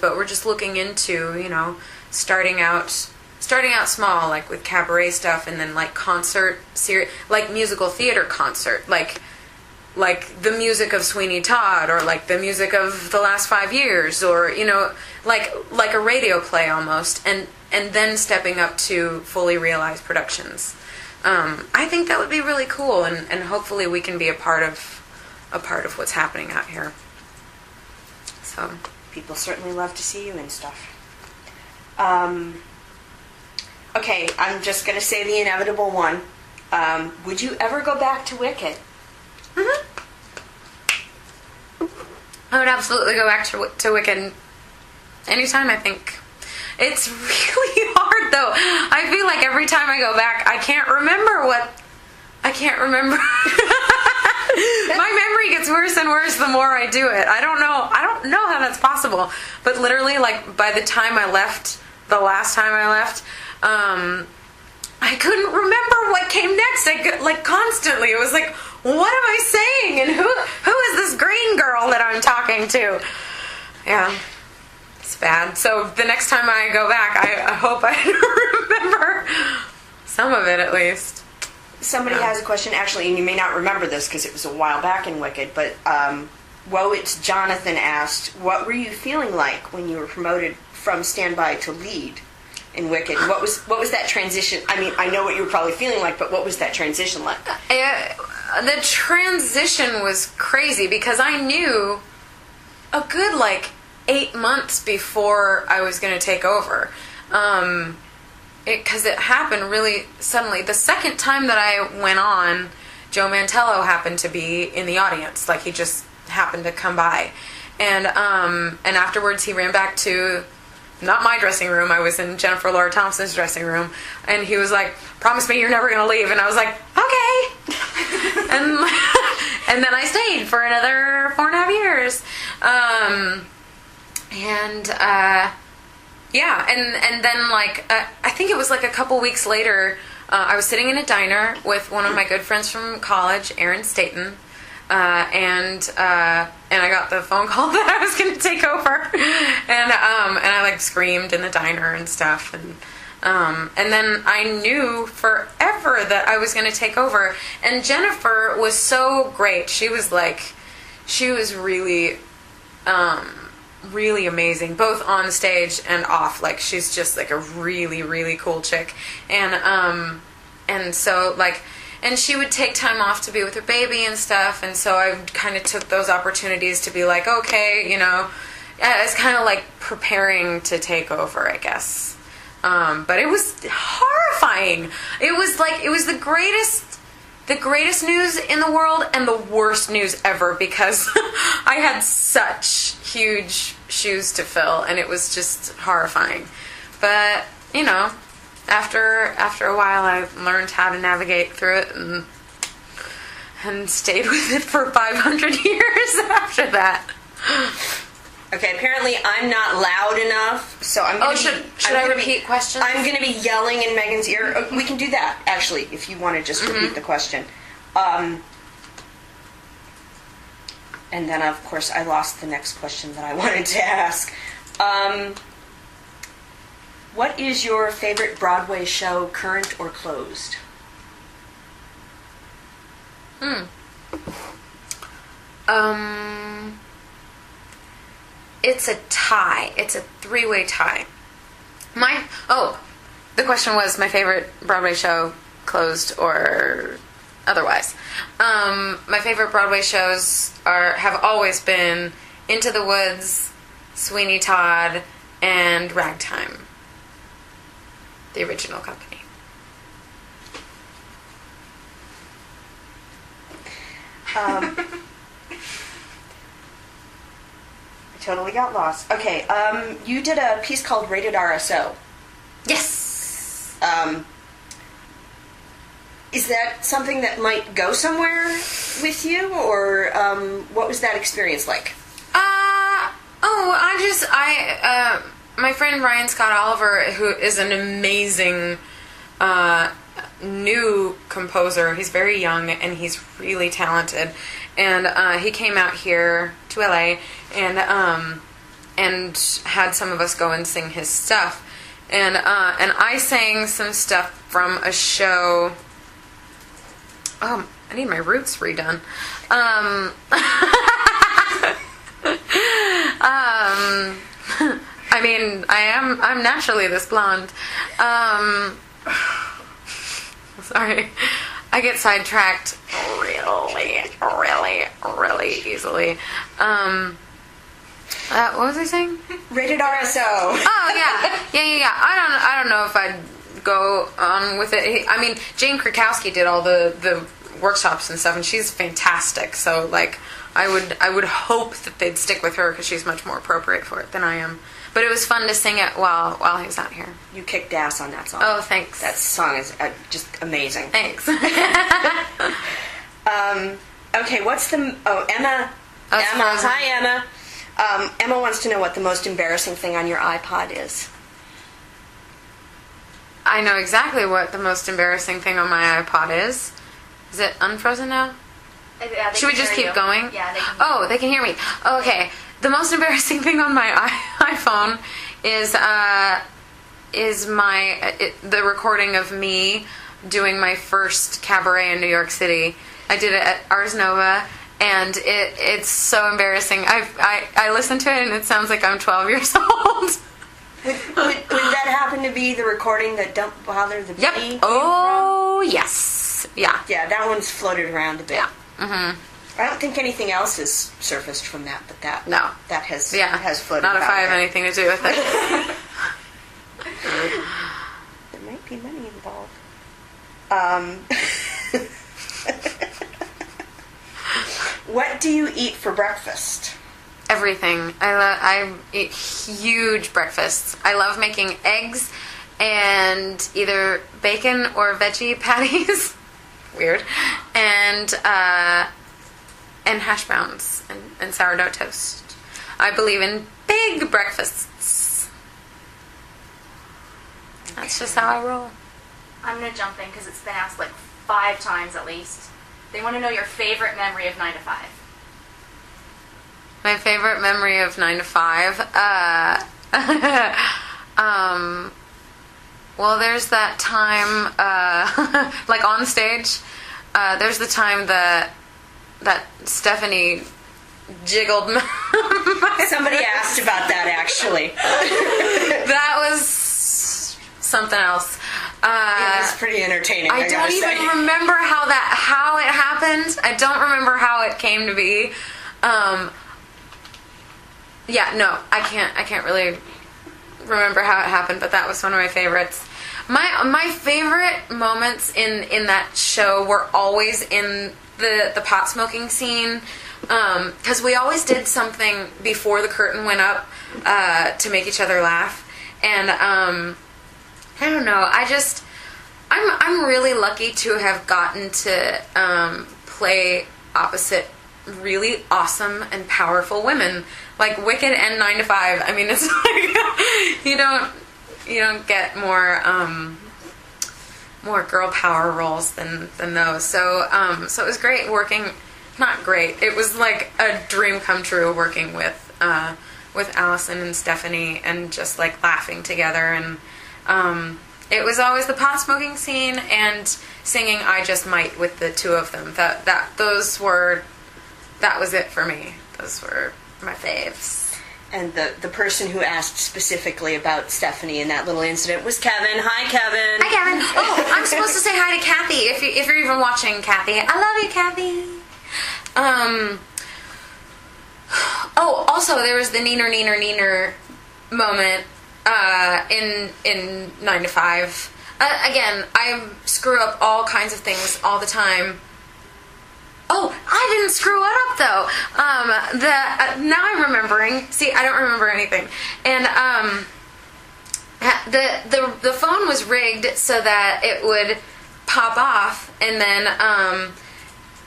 but we're just looking into, starting out small, like with cabaret stuff, and then like concert series, like musical theater concert, like the music of Sweeney Todd, or like the music of the last 5 years, or like a radio play almost, and then stepping up to fully realized productions. I think that would be really cool, and hopefully we can be a part of what's happening out here. So people certainly love to see you and stuff. Okay, I'm just going to say the inevitable one. Would you ever go back to Wicked? Mm-hmm. I would absolutely go back to Wicked anytime, I think. It's really hard, though. I feel like every time I go back, I can't remember. My memory gets worse and worse the more I do it. I don't know how that's possible. But literally, like, by the time I left, the last time I left, I couldn't remember what came next. Like, constantly. It was like, what am I saying? And who is this green girl that I'm talking to? Yeah. It's bad. So the next time I go back, I hope I remember some of it at least. Somebody has a question, actually, and you may not remember this because it was a while back in Wicked, but it's Jonathan asked, what were you feeling like when you were promoted from standby to lead in Wicked? What was that transition? I mean, I know what you were probably feeling like, but what was that transition like? The transition was crazy because I knew a good, 8 months before I was going to take over. Because it happened really suddenly. The second time that I went on, Joe Mantello happened to be in the audience. Like, he just happened to come by. And afterwards he ran back to, not my dressing room, I was in Jennifer Laura Thompson's dressing room, and he was like, promise me you're never going to leave. And I was like, okay. and then I stayed for another 4.5 years. Yeah, and then, I think it was a couple weeks later, I was sitting in a diner with one of my good friends from college, Aaron Staten, and I got the phone call that I was going to take over, and I screamed in the diner and stuff, and then I knew forever that I was going to take over, and Jennifer was so great. She was really, really amazing, both on stage and off. She's just a really, really cool chick, and so and she would take time off to be with her baby and stuff, and so I kind of took those opportunities to be okay, it's kind of preparing to take over, I guess. But it was horrifying. It was the greatest news in the world and the worst news ever, because I had such huge shoes to fill, and it was just horrifying. But, after a while, I learned how to navigate through it and stayed with it for 500 years after that. Okay, apparently I'm not loud enough, so I'm going to should I repeat questions? I'm going to be yelling in Megan's ear. We can do that, actually, if you want to just repeat the question. And then, of course, I lost the next question that I wanted to ask. What is your favorite Broadway show, current or closed? It's a tie. It's a 3-way tie. The question was my favorite Broadway show, closed or otherwise. My favorite Broadway shows have always been Into the Woods, Sweeney Todd, and Ragtime, the original company. I totally got lost. Okay, you did a piece called Rated RSO. Yes. Is that something that might go somewhere with you, or what was that experience like? My friend Ryan Scott Oliver, who is an amazing new composer. He's very young and he's really talented. And he came out here to LA, and had some of us go and sing his stuff. And I sang some stuff from a show. Oh, I need my roots redone. I mean, I'm naturally this blonde. Sorry. I get sidetracked really easily. What was I saying? Rated RSO. Oh yeah. I don't know if I'd go on with it. I mean, Jane Krakowski did all the workshops and stuff, and she's fantastic. So like, I would hope that they'd stick with her because she's much more appropriate for it than I am. But it was fun to sing it while he's not here. You kicked ass on that song. Oh, thanks. That song is just amazing. Thanks. Okay, what's the... Oh, Emma. Emma. Hi, Emma. Emma wants to know what the most embarrassing thing on your iPod is. I know exactly what the most embarrassing thing on my iPod is. Is it unfrozen now? Yeah, should we just keep going? Yeah, they can. Oh, they can hear me. Oh, okay. The most embarrassing thing on my iPhone is the recording of me doing my first cabaret in New York City. I did it at Ars Nova, and it's so embarrassing. I listened to it, and it sounds like I'm 12 years old. Would that happen to be the recording that Don't Bother the Bee? Yep. Oh, yes. Yeah. Yeah, that one's floated around a bit. Yeah. Mm-hmm. I don't think anything else has surfaced from that, but that has floated. Not if about I have it. anything to do with it. There might be money involved. What do you eat for breakfast? Everything. I eat huge breakfasts. I love making eggs and either bacon or veggie patties. Weird. And hash browns and sourdough toast. I believe in big breakfasts. That's just how I roll. I'm going to jump in because it's been asked like 5 times at least. They want to know your favorite memory of 9 to 5. My favorite memory of 9 to 5? Well, there's that time, like on stage, there's the time that Stephanie jiggled my Somebody asked about that, actually. That was something else. It was pretty entertaining. I don't even remember how it happened. I don't remember how it came to be. Yeah, no, I can't really remember how it happened, but that was one of my favorites. My favorite moments in that show were always in the pot smoking scene, because we always did something before the curtain went up to make each other laugh, and I don't know. I'm really lucky to have gotten to play opposite really awesome and powerful women like Wicked and 9 to 5. I mean, it's like you don't get more girl power roles than those. So it was great working. Not great. It was like a dream come true working with Allison and Stephanie and just like laughing together, and it was always the pot smoking scene and singing "I Just Might" with the two of them. That was it for me. Those were my faves. And the person who asked specifically about Stephanie in that little incident was Kevin. Hi, Kevin. Hi, Kevin. Oh, I'm supposed to say hi to Kathy. If you're even watching, Kathy, I love you, Kathy. Oh, also there was the neener moment in 9 to 5. Again, I screw up all kinds of things all the time. Oh, I didn't screw it up though. Now I'm remembering. See, I don't remember anything. And the phone was rigged so that it would pop off, and then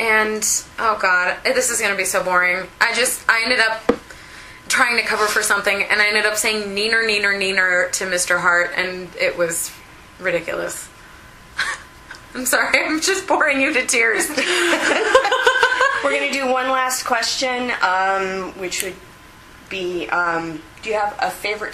and oh god, this is gonna be so boring. I ended up trying to cover for something, and I ended up saying neener to Mr. Hart, and it was ridiculous. I'm sorry, I'm just boring you to tears. We're going to do one last question, which would be, Do you have a favorite